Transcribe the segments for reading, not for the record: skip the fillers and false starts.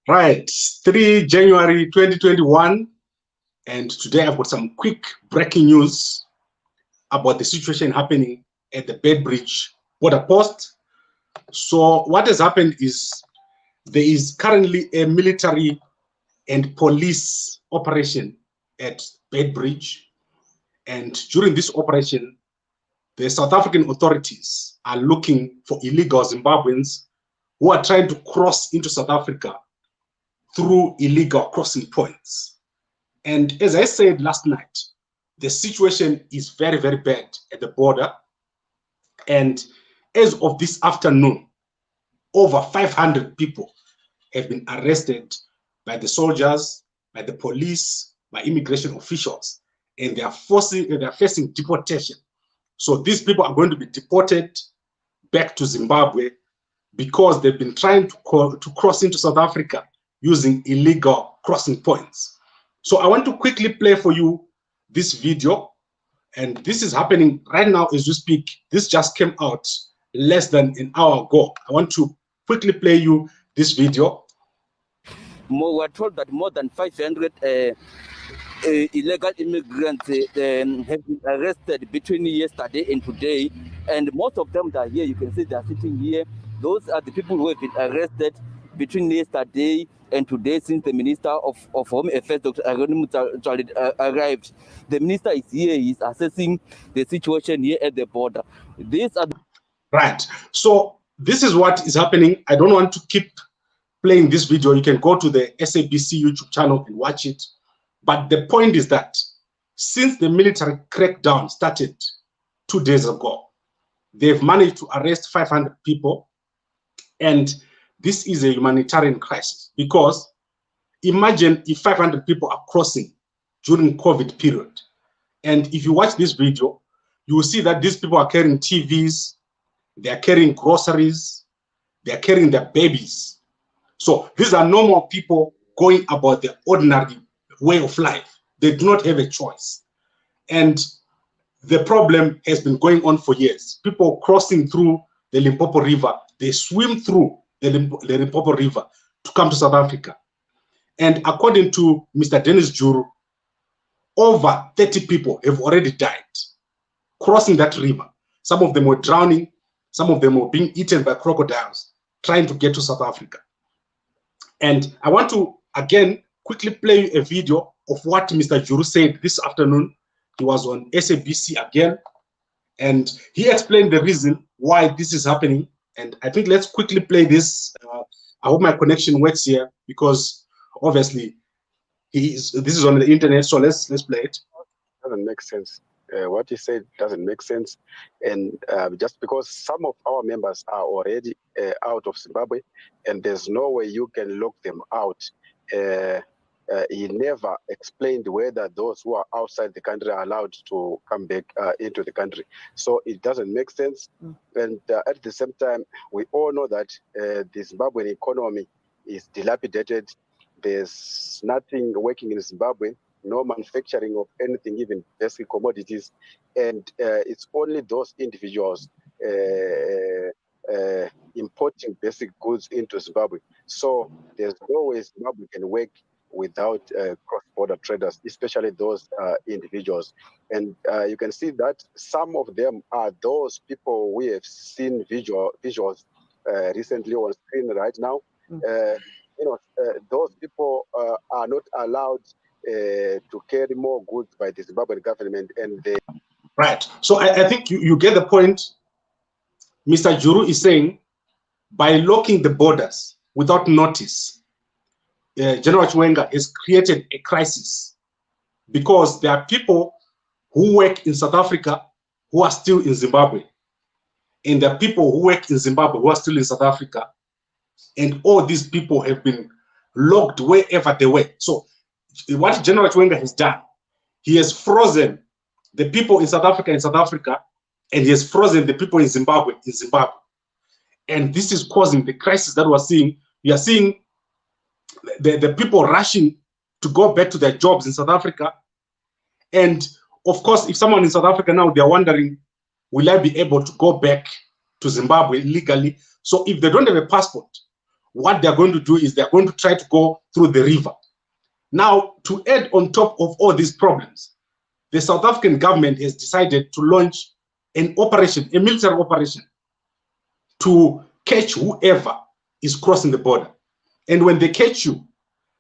Right, 3 January 2021, and today I've got some quick breaking news about the situation happening at the Beitbridge border post. So what has happened is there is currently a military and police operation at Beitbridge, and during this operation, the South African authorities are looking for illegal Zimbabweans who are trying to cross into South Africa through illegal crossing points. And as I said last night, the situation is very, very bad at the border. And as of this afternoon, over 500 people have been arrested by the soldiers, by the police, by immigration officials, and they are facing deportation. So these people are going to be deported back to Zimbabwe because they've been trying to cross into South Africa using illegal crossing points. So I want to quickly play for you this video, and this is happening right now as we speak. This just came out less than an hour ago. I want to quickly play you this video. We're told that more than 500 illegal immigrants have been arrested between yesterday and today, and most of them that are here, you can see they are sitting here. Those are the people who have been arrested between yesterday and today, since the Minister of Home Affairs, Dr. Aroni arrived. The minister is here, he's assessing the situation here at the border. These are right. So this is what is happening. I don't want to keep playing this video. You can go to the SABC YouTube channel and watch it. But the point is that since the military crackdown started 2 days ago, they've managed to arrest 500 people. And this is a humanitarian crisis, because imagine if 500 people are crossing during COVID period. And if you watch this video, you will see that these people are carrying TVs, they are carrying groceries, they are carrying their babies. So these are normal people going about their ordinary way of life. They do not have a choice. And the problem has been going on for years. People crossing through the Limpopo River, they swim through the Limpopo River to come to South Africa. And according to Mr. Dennis Juru, over 30 people have already died crossing that river. Some of them were drowning, some of them were being eaten by crocodiles trying to get to South Africa. And I want to, again, quickly play a video of what Mr. Juru said this afternoon. He was on SABC again, and he explained the reason why this is happening. And I think let's quickly play this. I hope my connection works here, because obviously this is on the internet. So let's play it. Doesn't make sense. What he said doesn't make sense, and just because some of our members are already out of Zimbabwe, and there's no way you can lock them out. He never explained whether those who are outside the country are allowed to come back into the country. So it doesn't make sense. And at the same time, we all know that the Zimbabwean economy is dilapidated. There's nothing working in Zimbabwe, no manufacturing of anything, even basic commodities. And it's only those individuals importing basic goods into Zimbabwe. So there's no way Zimbabwe can work without cross-border traders, especially those individuals. And you can see that some of them are those people we have seen visuals recently on screen right now. Those people are not allowed to carry more goods by the Zimbabwean government, and they... Right. So I think you get the point. Mr. Juru is saying, by locking the borders without notice, General Chiwenga has created a crisis, because there are people who work in South Africa who are still in Zimbabwe, and there are people who work in Zimbabwe who are still in South Africa, and all these people have been locked wherever they were. So what General Chiwenga has done, he has frozen the people in South Africa, and he has frozen the people in Zimbabwe And this is causing the crisis that we're seeing. We are seeing the people rushing to go back to their jobs in South Africa. And of course, if someone in South Africa now, they're wondering, will I be able to go back to Zimbabwe legally? So if they don't have a passport, what they're going to do is they're going to try to go through the river. Now, to add on top of all these problems, the South African government has decided to launch an operation, a military operation, to catch whoever is crossing the border. And when they catch you,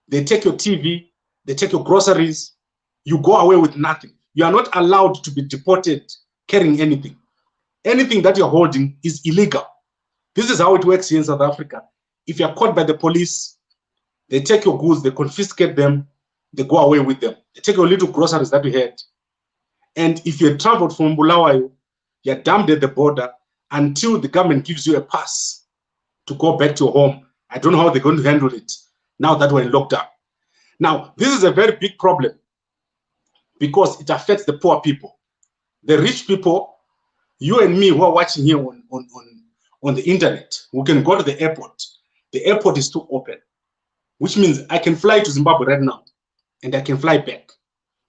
they take your TV, they take your groceries, you go away with nothing. You are not allowed to be deported carrying anything. Anything that you're holding is illegal. This is how it works here in South Africa. If you're caught by the police, they take your goods, they confiscate them, they go away with them. They take your little groceries that you had. And if you had traveled from Bulawayo, you're dumped at the border until the government gives you a pass to go back to your home. I don't know how they're going to handle it now that we're in lockdown. Now, this is a very big problem because it affects the poor people. The rich people, you and me who are watching here on the internet, we can go to the airport. The airport is still open, which means I can fly to Zimbabwe right now and I can fly back.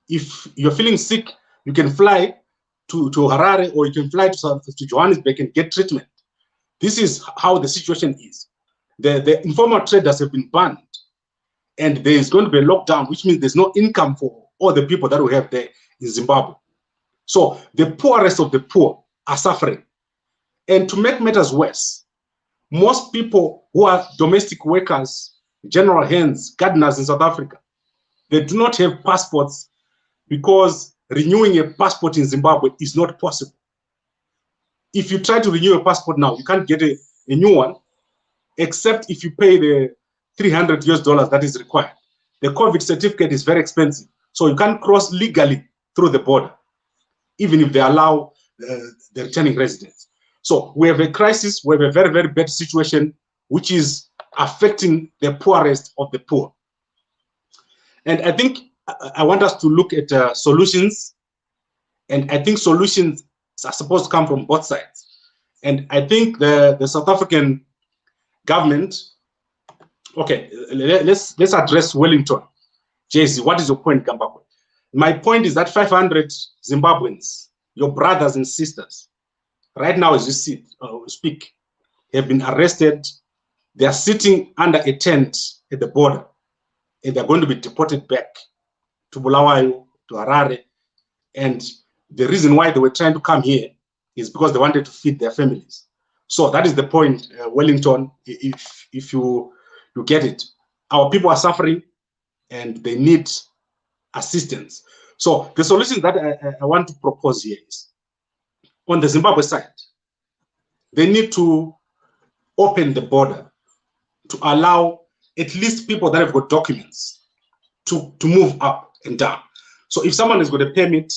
If you're feeling sick, you can fly to Harare or you can fly to Johannesburg and get treatment. This is how the situation is. The informal traders have been banned and there is going to be a lockdown, which means there's no income for all the people that we have there in Zimbabwe. So the poorest of the poor are suffering. And to make matters worse, most people who are domestic workers, general hands, gardeners in South Africa, they do not have passports because renewing a passport in Zimbabwe is not possible. If you try to renew a passport now, you can't get a new one, except if you pay the $300 that is required. The COVID certificate is very expensive, so you can't cross legally through the border, even if they allow the returning residents. So we have a crisis, we have a very, very bad situation, which is affecting the poorest of the poor. And I think I want us to look at solutions, and I think solutions are supposed to come from both sides. And I think the South African government, okay, let's address Wellington. JC, what is your point, Gambakwe? My point is that 500 Zimbabweans, your brothers and sisters, right now as you speak, have been arrested. They are sitting under a tent at the border, and they're going to be deported back to Bulawayo, to Harare. And the reason why they were trying to come here is because they wanted to feed their families. So that is the point, Wellington, if you get it. Our people are suffering and they need assistance. So the solution that I want to propose here is, on the Zimbabwe side, they need to open the border to allow at least people that have got documents to move up and down. So if someone has got a permit,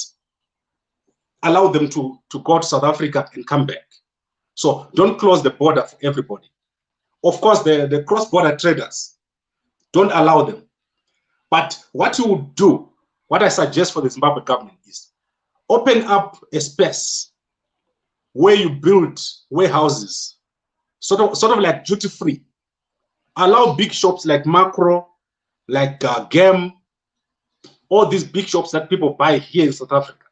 allow them to go to South Africa and come back. So don't close the border for everybody. Of course, the cross-border traders, don't allow them. But what you would do, what I suggest for the Zimbabwe government is open up a space where you build warehouses, sort of like duty-free. Allow big shops like Macro, like Gem, all these big shops that people buy here in South Africa.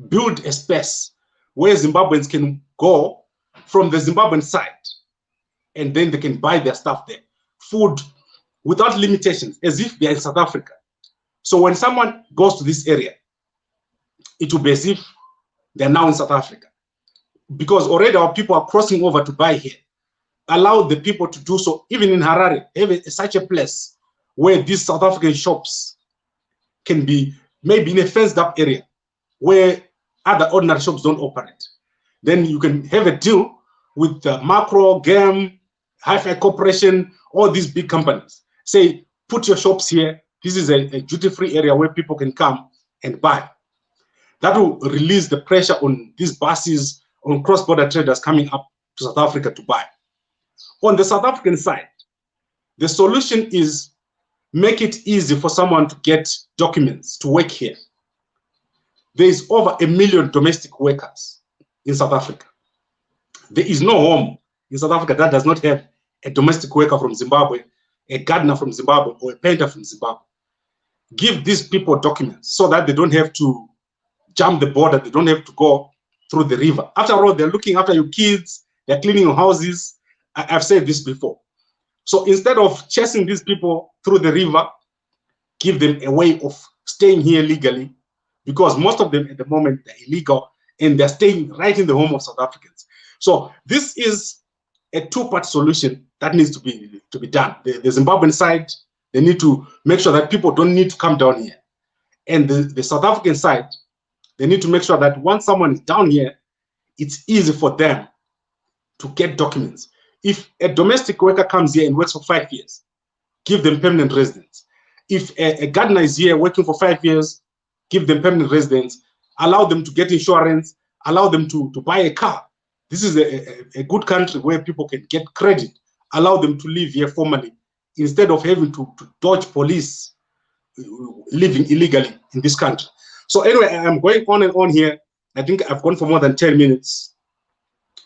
Build a space where Zimbabweans can go from the Zimbabwean side, and then they can buy their stuff there. Food without limitations, as if they're in South Africa. So when someone goes to this area, it will be as if they're now in South Africa. Because already our people are crossing over to buy here. Allow the people to do so, even in Harare, have such a place where these South African shops can be maybe in a fenced up area where other ordinary shops don't operate. Then you can have a deal with Macro, Gem, Hi-Fi Corporation, all these big companies. Say, put your shops here. This is a duty-free area where people can come and buy. That will release the pressure on these buses, on cross-border traders coming up to South Africa to buy. On the South African side, the solution is make it easy for someone to get documents to work here. There is over 1 million domestic workers in South Africa. There is no home in South Africa that does not have a domestic worker from Zimbabwe, a gardener from Zimbabwe, or a painter from Zimbabwe. Give these people documents so that they don't have to jump the border, they don't have to go through the river. After all, they're looking after your kids, they're cleaning your houses. I've said this before. So instead of chasing these people through the river, give them a way of staying here legally, because most of them at the moment they're illegal and they're staying right in the home of South Africans. So this is a two-part solution that needs to be done. The Zimbabwean side, they need to make sure that people don't need to come down here. And the South African side, they need to make sure that once someone is down here, it's easy for them to get documents. If a domestic worker comes here and works for 5 years, give them permanent residence. If a gardener is here working for 5 years, give them permanent residence, allow them to get insurance, allow them to buy a car. This is a good country where people can get credit, allow them to live here formally, instead of having to dodge police living illegally in this country. So anyway, I'm going on and on here. I think I've gone for more than 10 minutes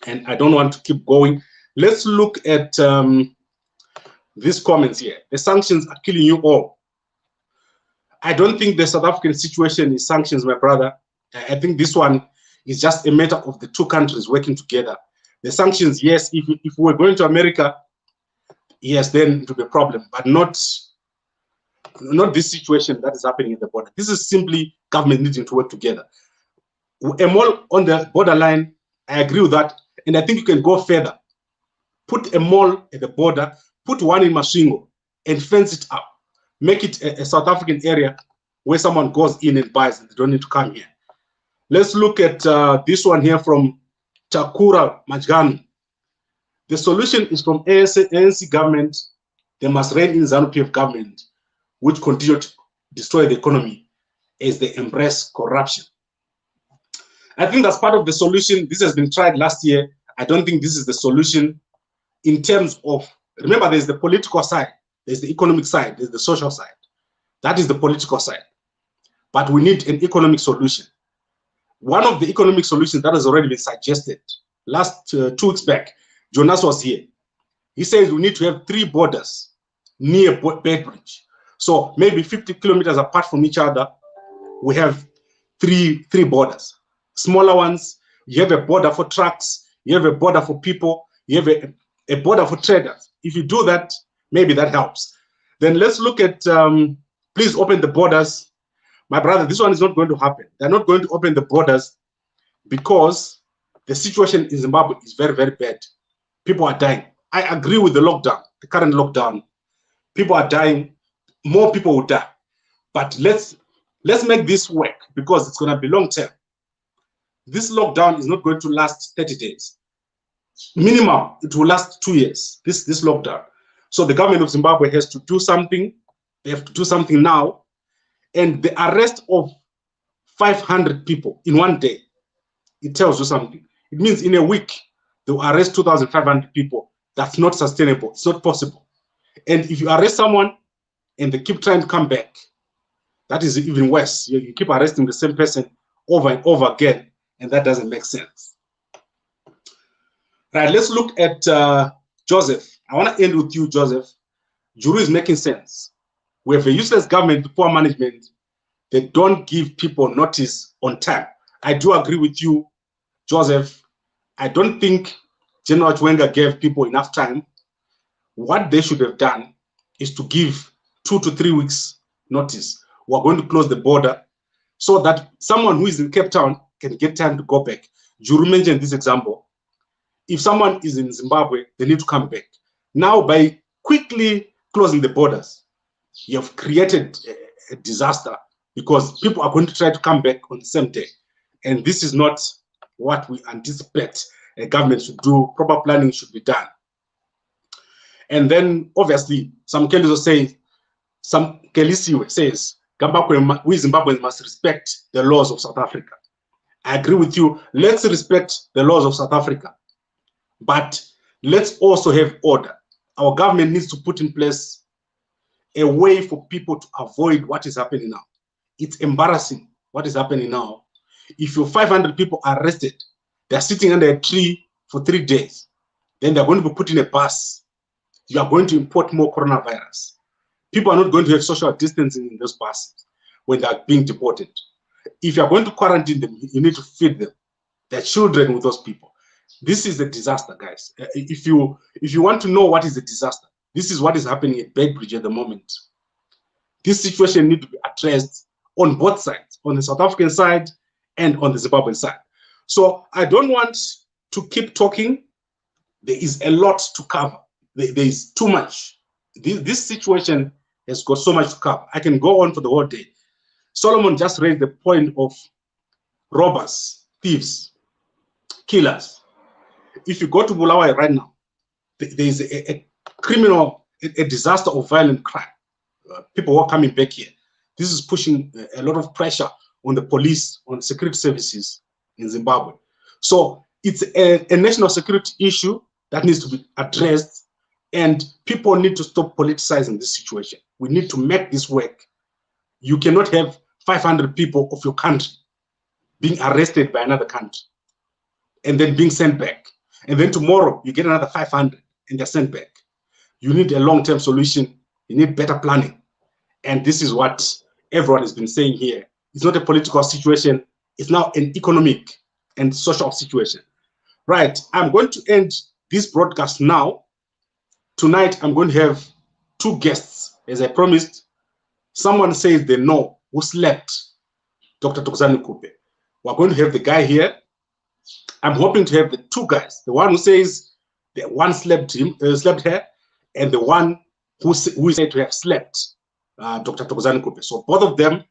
and I don't want to keep going. Let's look at these comments here. The sanctions are killing you all. I don't think the South African situation is sanctions, my brother. I think this one is just a matter of the two countries working together. The sanctions, yes, if we're going to America, yes, then it will be a problem, but not this situation that is happening at the border. This is simply government needing to work together. A mall on the borderline, I agree with that, and I think you can go further. Put a mall at the border, put one in Masvingo, and fence it up. Make it a South African area where someone goes in and buys and they don't need to come here. Let's look at this one here from Chakura Majganu. The solution is from ANC government. They must rein in ZANU-PF government, which continue to destroy the economy as they embrace corruption. I think that's part of the solution. This has been tried last year. I don't think this is the solution in terms of, remember, there's the political side, there's the economic side, there's the social side. That is the political side. But we need an economic solution. One of the economic solutions that has already been suggested, last 2 weeks back, Jonas was here. He says we need to have 3 borders near Beitbridge. So maybe 50 kilometers apart from each other, we have three borders. Smaller ones, you have a border for trucks, you have a border for people, you have a border for traders. If you do that, maybe that helps. Then let's look at, please open the borders. My brother, this one is not going to happen. They're not going to open the borders because the situation in Zimbabwe is very, very bad. People are dying. I agree with the lockdown, the current lockdown. People are dying. More people will die. But let's make this work because it's going to be long term. This lockdown is not going to last 30 days. Minimum, it will last 2 years, this lockdown. So the government of Zimbabwe has to do something. They have to do something now. And the arrest of 500 people in one day, it tells you something. It means in a week, they'll arrest 2,500 people. That's not sustainable. It's not possible. And if you arrest someone and they keep trying to come back, that is even worse. You keep arresting the same person over and over again, and that doesn't make sense. Right, let's look at Joseph. I want to end with you, Joseph. Juru is making sense. We have a useless government, poor management. They don't give people notice on time. I do agree with you, Joseph. I don't think General Chwenga gave people enough time. What they should have done is to give 2 to 3 weeks notice. We're going to close the border so that someone who is in Cape Town can get time to go back. Juru mentioned this example. If someone is in Zimbabwe, they need to come back. Now, by quickly closing the borders, you have created a disaster because people are going to try to come back on the same day. And this is not what we anticipate a government should do. Proper planning should be done. And then, obviously, some Kelisiwe says, we Zimbabweans must respect the laws of South Africa. I agree with you. Let's respect the laws of South Africa. But let's also have order. Our government needs to put in place a way for people to avoid what is happening now. It's embarrassing what is happening now. If your 500 people are arrested, they're sitting under a tree for 3 days, then they're going to be put in a bus. You are going to import more coronavirus. People are not going to have social distancing in those buses when they're being deported. If you're going to quarantine them, you need to feed them. They're children with those people. This is a disaster, guys. If you want to know what is a disaster, This is what is happening at Beitbridge at the moment. This situation needs to be addressed on both sides, on the South African side and on the Zimbabwean side. So I don't want to keep talking. There is a lot to cover. There is too much. This situation has got so much to cover. I can go on for the whole day. Solomon just raised the point of robbers, thieves, killers. If you go to Bulawayo right now, there is a criminal, a disaster of violent crime. People are coming back here. This is pushing a lot of pressure on the police, on security services in Zimbabwe. So it's a national security issue that needs to be addressed, and people need to stop politicizing this situation. We need to make this work. You cannot have 500 people of your country being arrested by another country and then being sent back. And then tomorrow you get another 500 and they're sent back. You need a long-term solution. You need better planning. And this is what everyone has been saying here. It's not a political situation. It's now an economic and social situation. Right, I'm going to end this broadcast now. Tonight, I'm going to have two guests, as I promised. Someone says they know who slept Dr. Thokozani Kupe. We're going to have the guy here. I'm hoping to have the two guys. The one who says the one slept her, and the one who is said to have slept Dr. Thokozani Kupe. So both of them,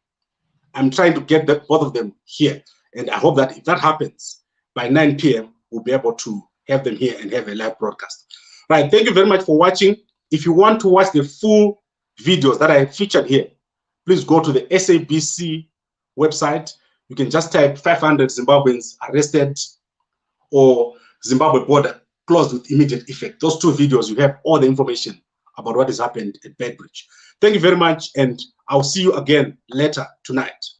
I'm trying to get both of them here. And I hope that if that happens, by 9 p.m., we'll be able to have them here and have a live broadcast. Right, thank you very much for watching. If you want to watch the full videos that I featured here, please go to the SABC website. You can just type 500 Zimbabweans arrested or Zimbabwe border closed with immediate effect. Those two videos, you have all the information about what has happened at Beitbridge. Thank you very much, and I'll see you again later tonight.